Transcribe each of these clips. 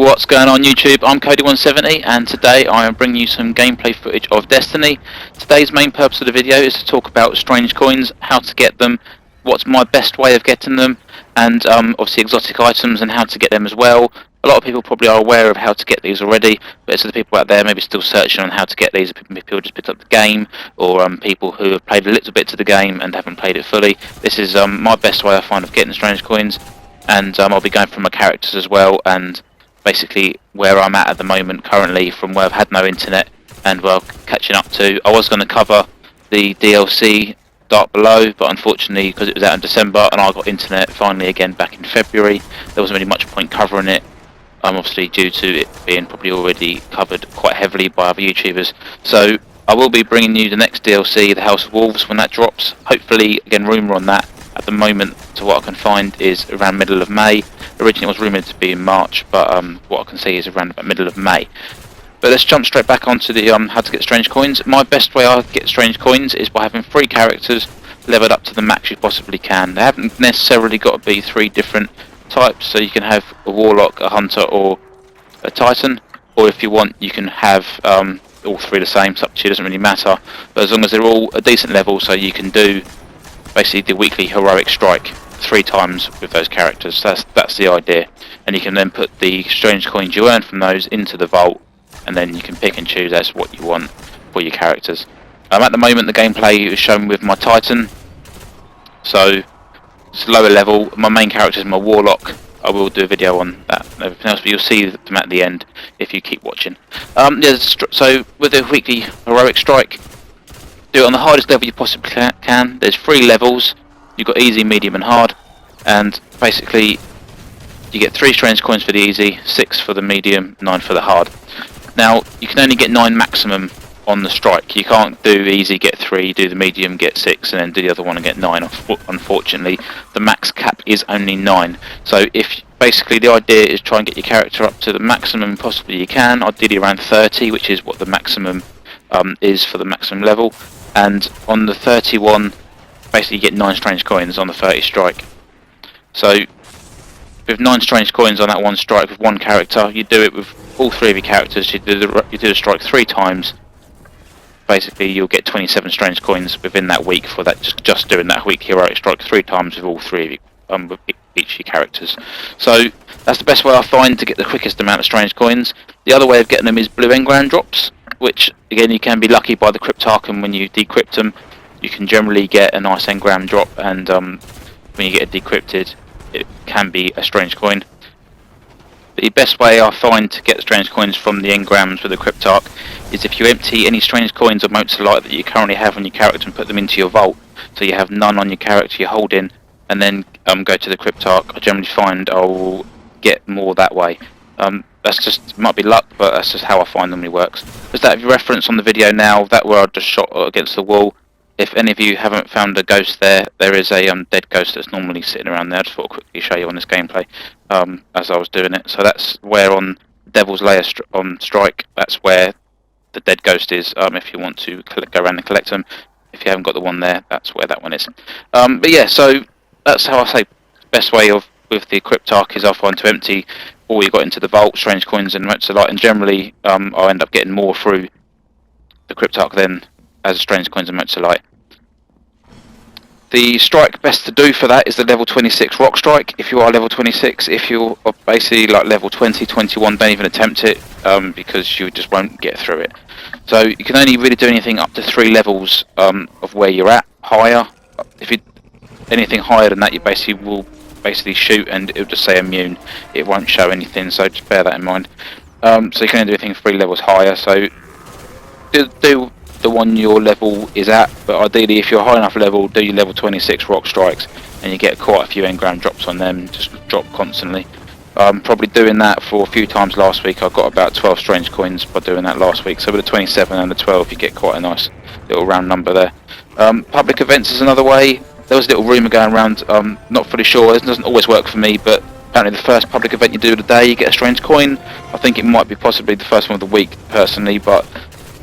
What's going on YouTube? I'm Cody170 and today I am bringing you some gameplay footage of Destiny. Today's main purpose of the video is to talk about strange coins, how to get them, what's my best way of getting them, and obviously exotic items and how to get them as well. A lot of people probably are aware of how to get these already, but it's the people out there maybe still searching on how to get these. People just picked up the game, or people who have played a little bit to the game and haven't played it fully. This is my best way I find of getting strange coins, and I'll be going through my characters as well, and basically where I'm at the moment currently from where I've had no internet and where I'm catching up to. I was going to cover the DLC Dark Below, but unfortunately because it was out in December and I got internet finally again back in February, there wasn't really much point covering it, obviously due to it being probably already covered quite heavily by other YouTubers. So I will be bringing you the next DLC, the House of Wolves, when that drops. Hopefully, again, rumour on that at the moment, to what I can find, is around middle of May. Originally it was rumoured to be in March, but what I can see is around about middle of May. But let's jump straight back onto the how to get strange coins. My best way I get strange coins is by having 3 characters leveled up to the max you possibly can. They haven't necessarily got to be 3 different types, so you can have a Warlock, a Hunter, or a Titan, or if you want you can have all 3 the same. It's up to you, it doesn't really matter, but as long as they're all a decent level, so you can do basically the weekly heroic strike 3 times with those characters. That's the idea, and you can then put the strange coins you earn from those into the vault, and then you can pick and choose as what you want for your characters. At the moment the gameplay is shown with my Titan, so it's lower level. My main character is my Warlock. I will do a video on that and everything else, but you'll see them at the end if you keep watching. So with the weekly heroic strike, do it on the hardest level you possibly can. There's 3 levels. You've got easy, medium and hard, and basically you get 3 strange coins for the easy, 6 for the medium, 9 for the hard. Now you can only get 9 maximum on the strike. You can't do easy, get 3, do the medium, get 6, and then do the other one and get 9. Unfortunately, the max cap is only 9. So if basically the idea is try and get your character up to the maximum possibly you can, ideally around 30, which is what the maximum is for the maximum level. And on the 31, basically you get 9 strange coins on the 30 strike. So with 9 strange coins on that one strike with one character, you do it with all 3 of your characters. You do the strike 3 times. Basically you'll get 27 strange coins within that week for that, just doing that week heroic strike 3 times with all 3 of with each of your characters. So that's the best way I find to get the quickest amount of strange coins. The other way of getting them is blue engram drops, which again you can be lucky by the cryptarchon. When you decrypt them you can generally get a nice engram drop, and when you get it decrypted it can be a strange coin. The best way I find to get strange coins from the engrams with the cryptarch is if you empty any strange coins or motes of light that you currently have on your character and put them into your vault, so you have none on your character you hold in, and then go to the cryptarch. I generally find I'll get more that way. That's just, might be luck, but that's just how I find normally works. Just that reference on the video now, that where I just shot against the wall. If any of you haven't found a ghost there, there is a dead ghost that's normally sitting around there. I just thought I'd quickly show you on this gameplay as I was doing it. So that's where on Devil's Lair on Strike, that's where the dead ghost is, if you want to go around and collect them. If you haven't got the one there, that's where that one is. But yeah, so that's how I say best way of with the cryptarch is I find to empty all you got into the vault, strange coins and motes of light, and generally I end up getting more through the cryptarch than as strange coins and motes of light. The strike best to do for that is the level 26 rock strike. If you are level 26, if you're basically like level 20, 21, don't even attempt it because you just won't get through it. So you can only really do anything up to 3 levels of where you're at. Higher, if you anything higher than that, you basically will shoot and it'll just say immune. It won't show anything, so just bear that in mind. So you can only do anything 3 levels higher. So do the one your level is at, but ideally if you're high enough level, do your level 26 rock strikes and you get quite a few engram drops on them, just drop constantly. Probably doing that for a few times last week. I got about 12 strange coins by doing that last week, so with the 27 and the 12 you get quite a nice little round number there. Public events is another way. There was a little rumour going around, not fully sure, it doesn't always work for me, but apparently the first public event you do of the day you get a strange coin. I think it might be possibly the first one of the week personally, but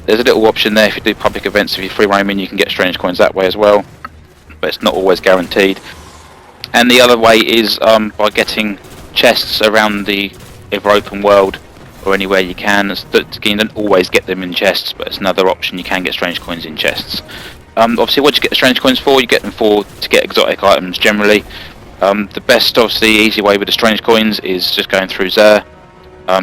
there's a little option there. If you do public events, if you're free roaming, you can get strange coins that way as well, but it's not always guaranteed. And the other way is by getting chests around the either open world or anywhere you can. You don't always get them in chests, but it's another option. You can get strange coins in chests. Obviously, what do you get the strange coins for? You get them to get exotic items generally. The best, obviously, easy way with the strange coins is just going through Zer,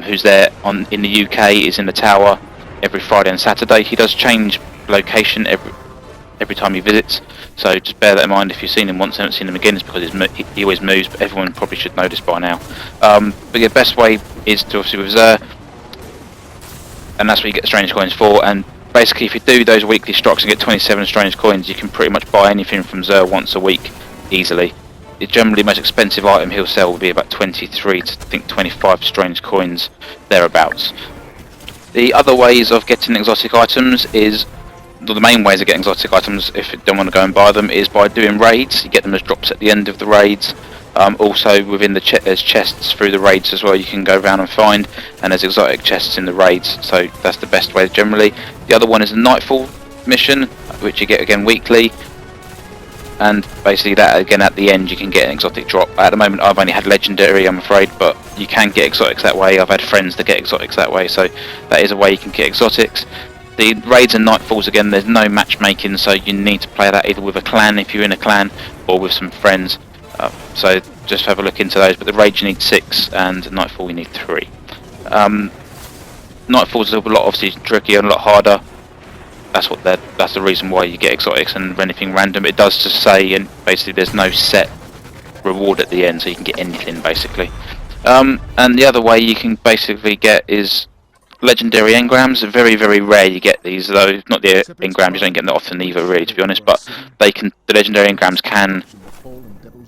who's there in the UK, is in the tower every Friday and Saturday. He does change location every time he visits, so just bear that in mind. If you've seen him once and haven't seen him again, it's because he always moves, but everyone probably should know this by now. But the best way is to obviously with Zer, and that's what you get the strange coins for. And basically, if you do those weekly strikes and get 27 strange coins, you can pretty much buy anything from Zer once a week easily. Generally, the most expensive item he'll sell will be about 23 to I think 25 strange coins, thereabouts. The other ways of getting exotic items is, well, the main ways of getting exotic items, if you don't want to go and buy them, is by doing raids. You get them as drops at the end of the raids. Also within there's chests through the raids as well you can go around and find, and there's exotic chests in the raids, so that's the best way generally. The other one is a Nightfall mission, which you get again weekly, and basically that again at the end you can get an exotic drop. At the moment I've only had legendary, I'm afraid, but you can get exotics that way. I've had friends that get exotics that way, so that is a way you can get exotics. The raids and Nightfalls, again, there's no matchmaking, so you need to play that either with a clan if you're in a clan, or with some friends. So just have a look into those, but the raids you need 6 and Nightfall you need 3. Nightfall's a lot obviously trickier and a lot harder. That's the reason why you get exotics and anything random. It does just say, and basically there's no set reward at the end, so you can get anything basically. And the other way you can basically get is legendary engrams. Are very, very rare you get these, though. Not the engrams, you don't get them often either, really, to be honest. But the legendary engrams can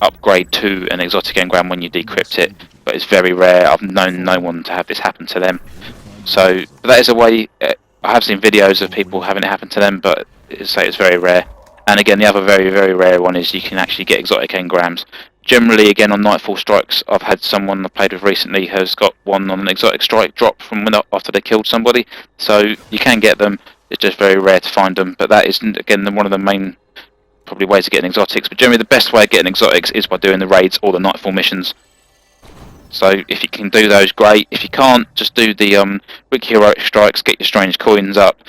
upgrade to an exotic engram when you decrypt it, but it's very rare. I've known no one to have this happen to them. So that is a way. I have seen videos of people having it happen to them, but it's very rare. And again, the other very, very rare one is you can actually get exotic engrams. Generally, again, on Nightfall strikes, I've had someone I played with recently has got one on an exotic strike drop from after they killed somebody. So you can get them. It's just very rare to find them. But that isn't, again, one of the main probably ways of getting exotics. But generally, the best way of getting exotics is by doing the raids or the Nightfall missions. So if you can do those, great. If you can't, just do the weak heroic strikes, get your strange coins up,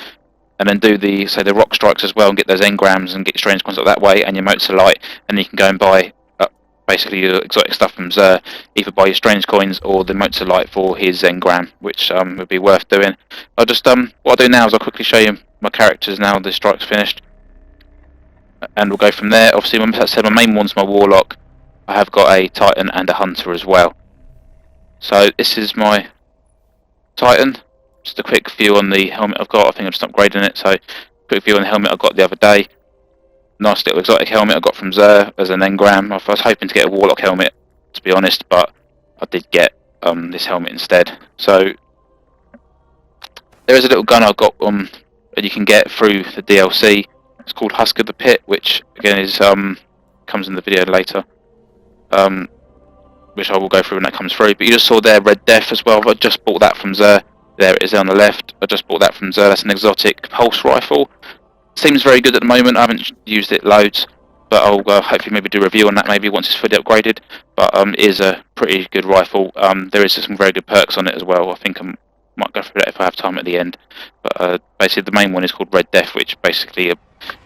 and then do the rock strikes as well, and get those engrams and get your strange coins up that way, and your motes of light, and you can go and buy basically your exotic stuff from Zer, either buy your strange coins or the motes of light for his engram, which would be worth doing. I'll just what I'll do now is I'll quickly show you my characters now the strike's finished, and we'll go from there. Obviously, as I said, my main one's my warlock. I have got a titan and a hunter as well. So this is my titan. Just a quick view on the helmet I've got. I think I'm just upgrading it. So quick view on the helmet I got the other day. Nice little exotic helmet I got from Zer as an engram. I was hoping to get a warlock helmet, to be honest, but I did get this helmet instead. So there is a little gun I've got that you can get through the DLC. It's called Husk of the Pit, which again is comes in the video later. Which I will go through when that comes through. But you just saw there Red Death as well. I just bought that from Zer. There it is on the left. I just bought that from Zer. That's an exotic pulse rifle. Seems very good at the moment. I haven't used it loads, but I'll hopefully maybe do a review on that maybe once it's fully upgraded. But it is a pretty good rifle. There is some very good perks on it as well. I think I might go through that if I have time at the end. But basically the main one is called Red Death, which basically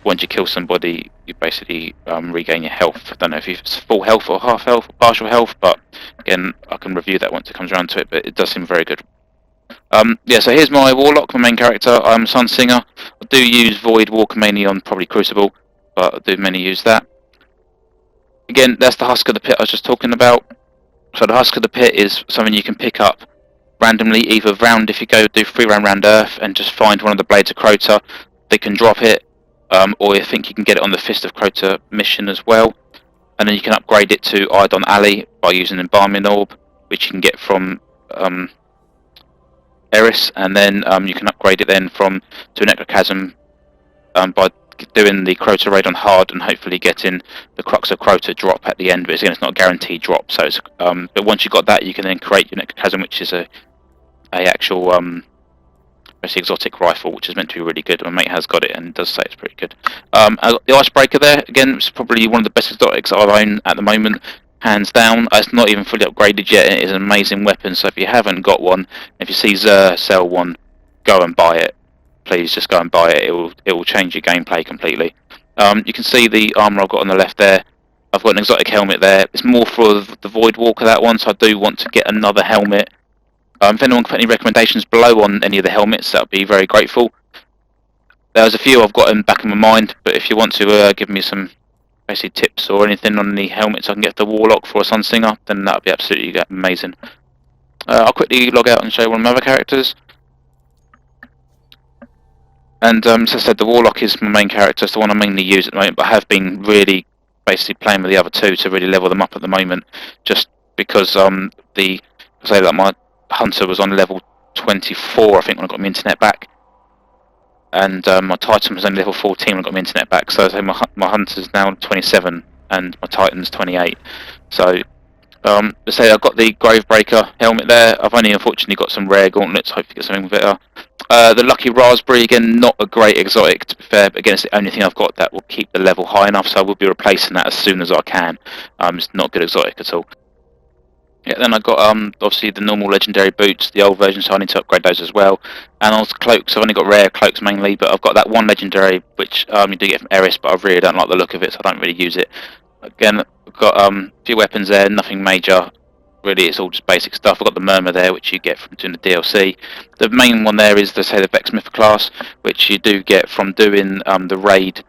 once you kill somebody, you basically regain your health. I don't know if it's full health or half health or partial health, but again, I can review that once it comes around to it, but it does seem very good. Yeah, so here's my warlock, my main character. I'm Sunsinger. I do use Void Walker mainly on probably Crucible, but I do mainly use that. Again, that's the Husk of the Pit I was just talking about. So the Husk of the Pit is something you can pick up randomly, either round if you go do 3 round Earth and just find one of the Blades of Crota, they can drop it. Or I think you can get it on the Fist of Crota mission as well, and then you can upgrade it to Iodon Alley by using an Embalming Orb, which you can get from Eris, and then you can upgrade it then to a Necrochasm by doing the Crota raid on hard and hopefully getting the Crux of Crota drop at the end. But again, it's not a guaranteed drop. So, but once you've got that, you can then create your Necrochasm, which is a actual exotic rifle, which is meant to be really good. My mate has got it and does say it's pretty good. The Icebreaker there, again, it's probably one of the best exotics I own at the moment. hands down. It's not even fully upgraded yet, and it is an amazing weapon. So if you haven't got one, if you see Xur sell one, go and buy it. Please just go and buy it. It will change your gameplay completely. You can see the armor I've got on the left there. I've got an exotic helmet there. It's more for the Void Walker, that one, so I do want to get another helmet. If anyone can put any recommendations below on any of the helmets, that would be very grateful. There's a few I've got in the back of my mind, but if you want to give me some basically tips or anything on the helmets I can get the Warlock for a Sunsinger, then that would be absolutely amazing. I'll quickly log out and show one of my other characters. And as I said, the Warlock is my main character. It's the one I mainly use at the moment, but I have been really basically playing with the other two to really level them up at the moment, just because my Hunter was on level 24, I think, when I got my internet back, and my Titan was only level 14 when I got my internet back. So my Hunter's now 27 and my Titan's 28. So let's say I've got the Gravebreaker helmet there. I've only unfortunately got some rare gauntlets. Hopefully get something better. The Lucky Raspberry, again, not a great exotic to be fair, but again, it's the only thing I've got that will keep the level high enough, so I will be replacing that as soon as I can. It's not good exotic at all. Yeah, then I've got obviously the normal legendary boots, the old version, so I need to upgrade those as well. And also cloaks. I've only got rare cloaks mainly, but I've got that one legendary which you do get from Eris, but I really don't like the look of it, so I don't really use it. Again, I've got a few weapons there, nothing major. Really, it's all just basic stuff. I've got the Murmur there, which you get from doing the DLC. The main one there is the Vexmith class, which you do get from doing the raid,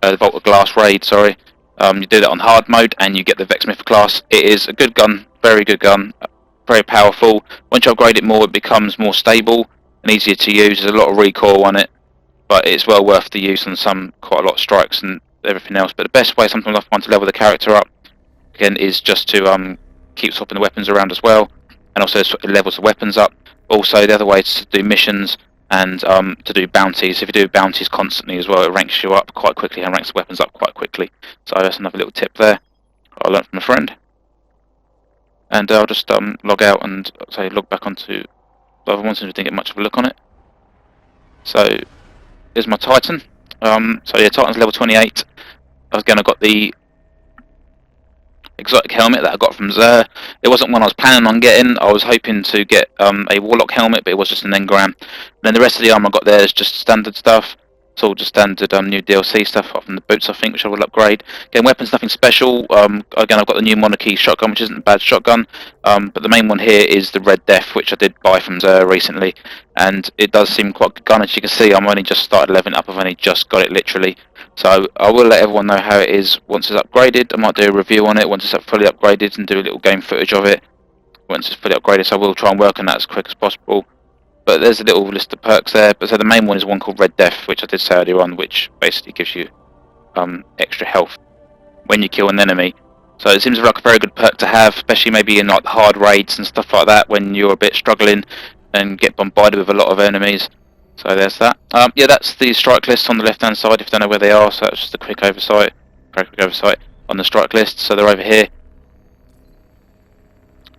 the Vault of Glass raid. Sorry, you do that on hard mode, and you get the Vexmith class. It is a good gun, very good gun, very powerful. Once you upgrade it more, it becomes more stable and easier to use. There's a lot of recoil on it, but it's well worth the use on quite a lot of strikes and everything else. But the best way sometimes I find to level the character up, again, is just to keep swapping the weapons around as well, and also it levels the weapons up. Also, the other way is to do missions and to do bounties. If you do bounties constantly as well, it ranks you up quite quickly and ranks the weapons up quite quickly. So that's another little tip there I learned from a friend. And I'll just log out and log back onto the other one since we didn't get much of a look on it. So here's my Titan. So yeah, Titan's level 28. Again, I got the exotic helmet that I got from Xur. It wasn't one I was planning on getting. I was hoping to get a Warlock helmet, but it was just an engram. Then the rest of the armor I got there is just standard stuff. It's all just standard new DLC stuff, apart from the boots, I think, which I will upgrade. Again, weapons, nothing special. Again, I've got the new Monarchy shotgun, which isn't a bad shotgun. But the main one here is the Red Death, which I did buy from Xur recently. And it does seem quite a good gun. As you can see, I'm only just started leveling up. I've only just got it, literally. So I will let everyone know how it is once it's upgraded. I might do a review on it once it's fully upgraded and do a little game footage of it once it's fully upgraded. So I will try and work on that as quick as possible. But there's a little list of perks there. But so the main one is one called Red Death, which I did say earlier on, which basically gives you extra health when you kill an enemy. So it seems like a very good perk to have, especially maybe in like hard raids and stuff like that when you're a bit struggling and get bombarded with a lot of enemies. So there's that. Yeah, that's the strike list on the left hand side if you don't know where they are. So that's just a quick oversight on the strike list. So they're over here.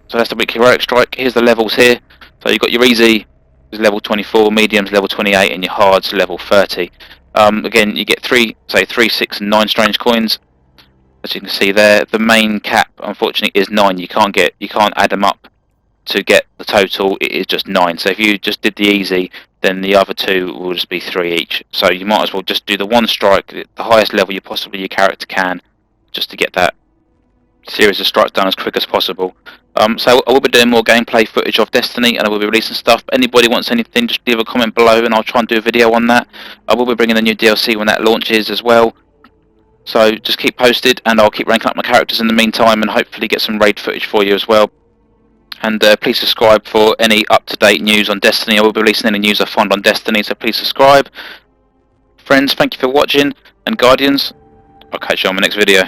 So that's the weak heroic strike. Here's the levels here. So you've got your easy is level 24, medium's level 28, and your hard's level 30. Again, you get 3, 6, and 9 strange coins. As you can see there, the main cap, unfortunately, is 9. You can't add them up to get the total. It is just 9. So if you just did the easy, then the other 2 will just be 3 each. So you might as well just do the one strike, the highest level you possibly your character can, just to get that series of strikes done as quick as possible. So I will be doing more gameplay footage of Destiny, and I will be releasing stuff. Anybody wants anything, just leave a comment below and I'll try and do a video on that. I will be bringing the new DLC when that launches as well. So just keep posted and I'll keep ranking up my characters in the meantime and hopefully get some raid footage for you as well. And please subscribe for any up-to-date news on Destiny. I will be releasing any news I find on Destiny, so please subscribe. Friends, thank you for watching, and Guardians, I'll catch you on my next video.